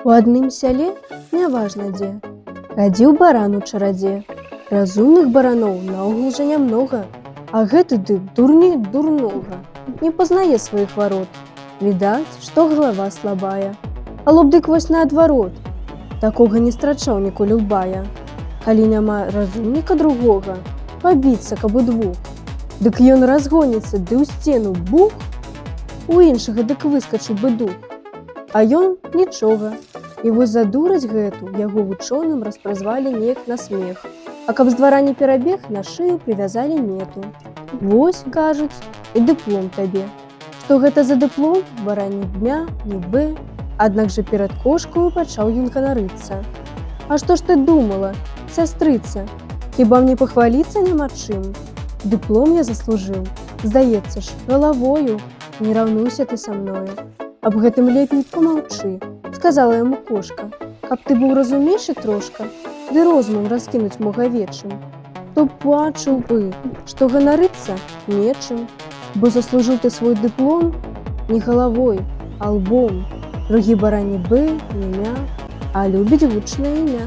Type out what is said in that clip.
У адным сяле, няважна дзе, хадзіў баран у чарадзе. Разумных бараноў наогул жа нямнога, а гэты дык дурней дурнога, не пазнае сваіх варот. Відаць, што галава слабая. А лоб дык вось наадварот, такога не страчаў ніколі ў бая. Калі няма разумніка другога, пабіцца каб удвух, дык ён разгоніцца ды ў сцену бух, у іншага дык выскачыў бы дух. А ён нічога. І вось за дурасць гэту яго вучоным распразвалі неяк на смех. А каб з двара не перабег, на шыю прывязалі мету. Вось, кажуць, і дыплом табе. Што гэта за дыплом, баран ні дня, ні бэ. Аднак жа перад кошкаю пачаў ён ганарыцца. А што ж ты думала, сястрыца? Хіба мне пахваліцца няма чым? Дыплом я заслужыў. Здаецца ж, галавою. Не раўнуйся ты са мною. Аб гэтым лепей помаўчы, сказала яму кошка. Каб ты быў разумейшы трошка, ды розумам раскінуць мог авечым, то бачыў бы, што ганарыцца нечым, бо заслужыў ты свой дыплом не галавой, а лбом. Другі баран ні бэ, ні мя, а любіць гучнае імя.